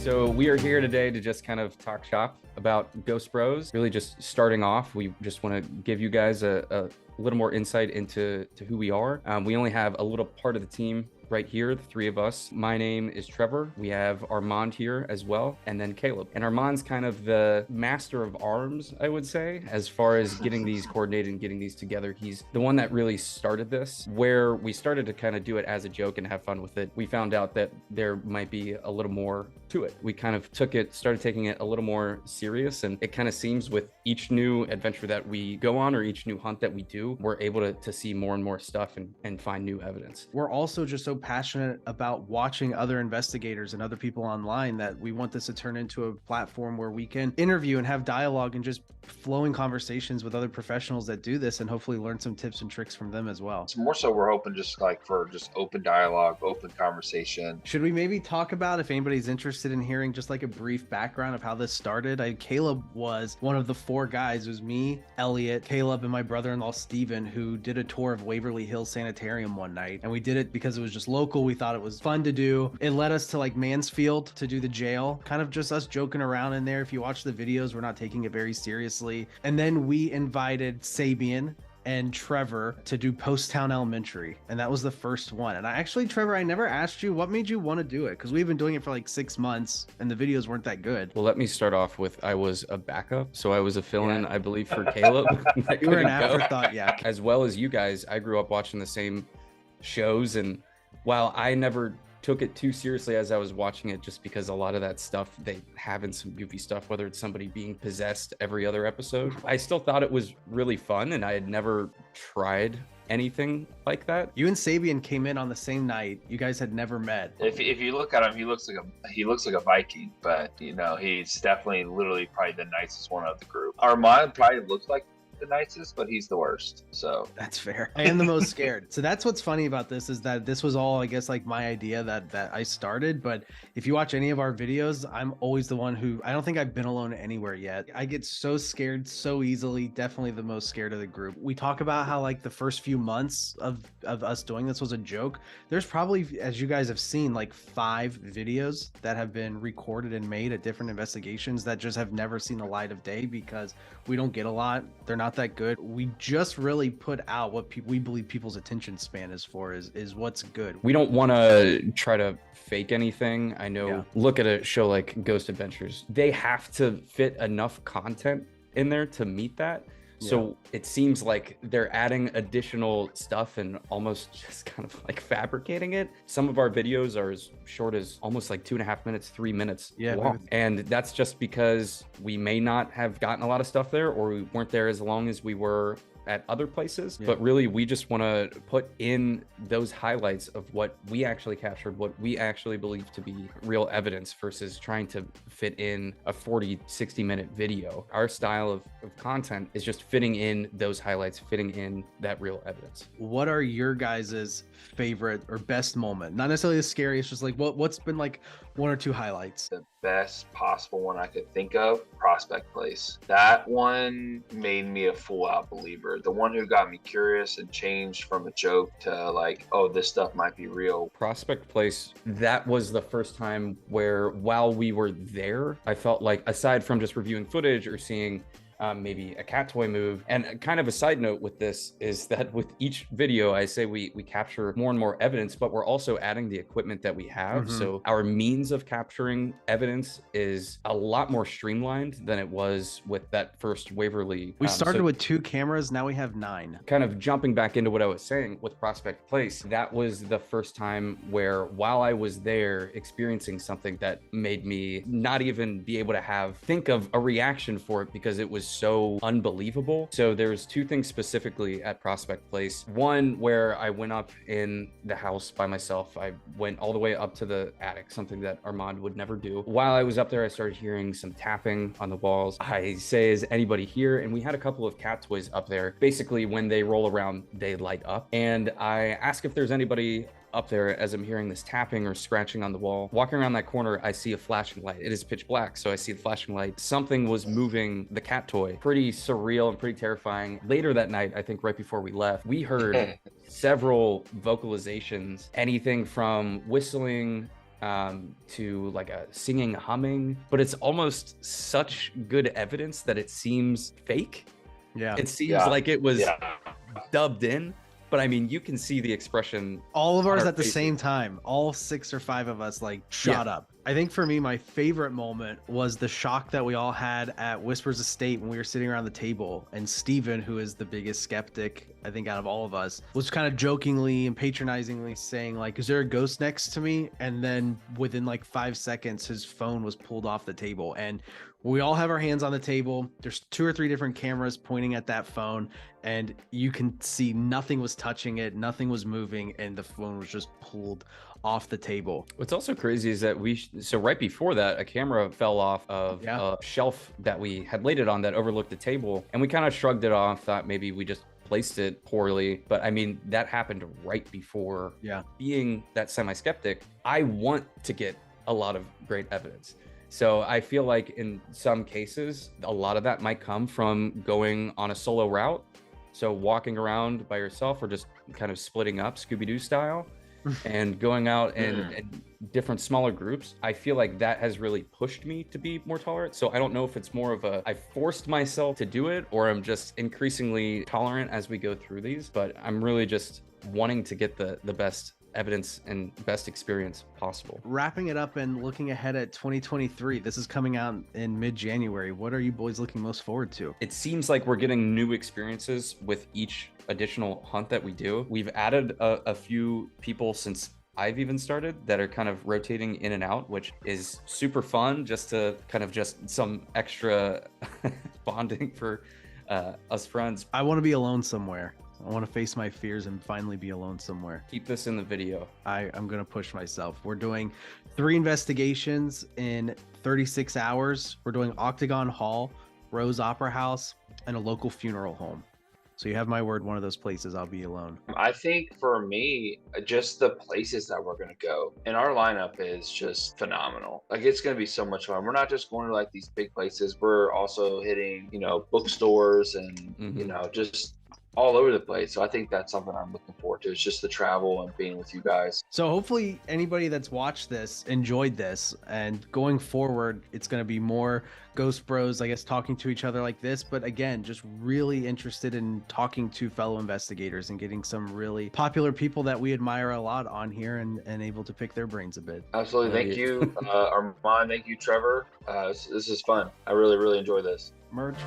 So we are here today to just kind of talk shop about Ghost Bros. Really just starting off, we just want to give you guys a little more insight into who we are. We only have a little part of the team right here, the three of us. My name is Trevor. We have Armand here as well, and then Caleb. And Armand's kind of the master of arms, I would say, as far as getting these coordinated and getting these together. He's the one that really started this, where we started to kind of do it as a joke and have fun with it. We found out that there might be a little more to it. We kind of started taking it a little more serious, and it kind of seems with each new adventure that we go on or each new hunt that we do, we're able to see more and more stuff and find new evidence. We're also just so passionate about watching other investigators and other people online that we want this to turn into a platform where we can interview and have dialogue and just flowing conversations with other professionals that do this, and hopefully learn some tips and tricks from them as well. So more so we're hoping just like for just open dialogue, open conversation. Should we maybe talk about, if anybody's interested in hearing just like a brief background of how this started? Caleb was one of the four guys. It was me, Elliot, Caleb, and my brother-in-law Steven, who did a tour of Waverly Hills Sanitarium one night, and we did it because it was just local. We thought it was fun to do. It led us to like Mansfield to do the jail, kind of just us joking around in there. If you watch the videos, we're not taking it very seriously. And then we invited Sabian and Trevor to do Post-Town Elementary, and that was the first one. And Trevor, I never asked you what made you want to do it, because we've been doing it for like 6 months and the videos weren't that good. Well, let me start off with, I was a backup, so I was a fill-in, I believe, for Caleb. You were an afterthought. Yeah. As well as you guys, I grew up watching the same shows, and while I never took it too seriously as I was watching it, just because a lot of that stuff they have in some goofy stuff, whether it's somebody being possessed every other episode, I still thought it was really fun, and I had never tried anything like that. You and Sabian came in on the same night. You guys had never met. If you look at him, he looks like a Viking, but you know, he's definitely literally probably the nicest one of the group. Armand probably looks like the nicest, but he's the worst. So that's fair. I am the most scared. So that's what's funny about this, is that this was all, I guess, like my idea that I started. But if you watch any of our videos, I'm always the one who, I don't think I've been alone anywhere yet. I get so scared so easily. Definitely the most scared of the group. We talk about how like the first few months of us doing this was a joke. There's probably, as you guys have seen, like 5 videos that have been recorded and made at different investigations that just have never seen the light of day because we don't get a lot. They're not that good. We just really put out what we believe people's attention span is for, is what's good. We don't want to try to fake anything. I know, look at a show like Ghost Adventures. They have to fit enough content in there to meet that. So it seems like they're adding additional stuff and almost just kind of like fabricating it. Some of our videos are as short as almost like 2.5 minutes, 3 minutes long. And that's just because we may not have gotten a lot of stuff there, or we weren't there as long as we were at other places. But really, we just want to put in those highlights of what we actually captured, what we actually believe to be real evidence, versus trying to fit in a 40-60 minute video. Our style of content is just fitting in those highlights, fitting in that real evidence. What are your guys's favorite or best moment? Not necessarily the scariest, just like what's been like 1 or 2 highlights. The best possible one I could think of, Prospect Place. That one made me a full out believer. The one who got me curious and changed from a joke to like, oh, this stuff might be real. Prospect Place, that was the first time where, while we were there, I felt like, aside from just reviewing footage or seeing maybe a cat toy move. And kind of a side note with this is that with each video, I say we capture more and more evidence, but we're also adding the equipment that we have. So our means of capturing evidence is a lot more streamlined than it was with that first Waverly. We started with 2 cameras, now we have 9. Kind of jumping back into what I was saying with Prospect Place, that was the first time where, while I was there, experiencing something that made me not even be able to think of a reaction for it, because it was so unbelievable. So there's 2 things specifically at Prospect Place. One, where I went up in the house by myself. I went all the way up to the attic, something that Armand would never do. While I was up there, I started hearing some tapping on the walls. I say, is anybody here? And we had a couple of cat toys up there. Basically, when they roll around, they light up. And I ask if there's anybody up there as I'm hearing this tapping or scratching on the wall. Walking around that corner, I see a flashing light. It is pitch black, so I see the flashing light. Something was moving the cat toy. Pretty surreal and pretty terrifying. Later that night, I think right before we left, we heard several vocalizations, anything from whistling, to like a singing, humming, but it's almost such good evidence that it seems fake. Yeah. It seems Yeah. like it was Yeah. dubbed in, but I mean, you can see the expression. All of on ours our at the faces. same time, all 6 or 5 of us like shot up. I think for me, my favorite moment was the shock that we all had at Whispers Estate when we were sitting around the table, and Steven, who is the biggest skeptic, I think, out of all of us, was kind of jokingly and patronizingly saying, like, is there a ghost next to me? And then within like 5 seconds, his phone was pulled off the table. And we all have our hands on the table. There's 2 or 3 different cameras pointing at that phone, and you can see nothing was touching it, nothing was moving, and the phone was just pulled off the table. What's also crazy is that so right before that, a camera fell off of a shelf that we had laid it on that overlooked the table, and we kind of shrugged it off, thought maybe we just placed it poorly. But I mean, that happened right before. Being that semi-skeptic, I want to get a lot of great evidence. So I feel like in some cases, a lot of that might come from going on a solo route. So walking around by yourself or just kind of splitting up Scooby-Doo style and going out in different smaller groups. I feel like that has really pushed me to be more tolerant. So I don't know if it's more of I forced myself to do it, or I'm just increasingly tolerant as we go through these, but I'm really just wanting to get the best evidence and best experience possible. Wrapping it up and looking ahead at 2023, this is coming out in mid-January. What are you boys looking most forward to? It seems like we're getting new experiences with each additional hunt that we do. We've added a few people since I've even started that are kind of rotating in and out, which is super fun, just to kind of just some extra bonding for us friends. I want to be alone somewhere. I want to face my fears and finally be alone somewhere. Keep this in the video. I'm going to push myself. We're doing 3 investigations in 36 hours. We're doing Octagon Hall, Rose Opera House, and a local funeral home. So you have my word, one of those places I'll be alone. I think for me, just the places that we're going to go, and our lineup is just phenomenal. Like, it's going to be so much fun. We're not just going to like these big places. We're also hitting, bookstores and, just all over the place. So I think that's something I'm looking forward to. It's just the travel and being with you guys. So hopefully anybody that's watched this enjoyed this, and going forward, it's going to be more Ghost Bros, I guess, talking to each other like this. But again, just really interested in talking to fellow investigators and getting some really popular people that we admire a lot on here and able to pick their brains a bit. Absolutely. Thank you, Armand. Thank you, Trevor. This is fun. I really, really enjoy this. Merch.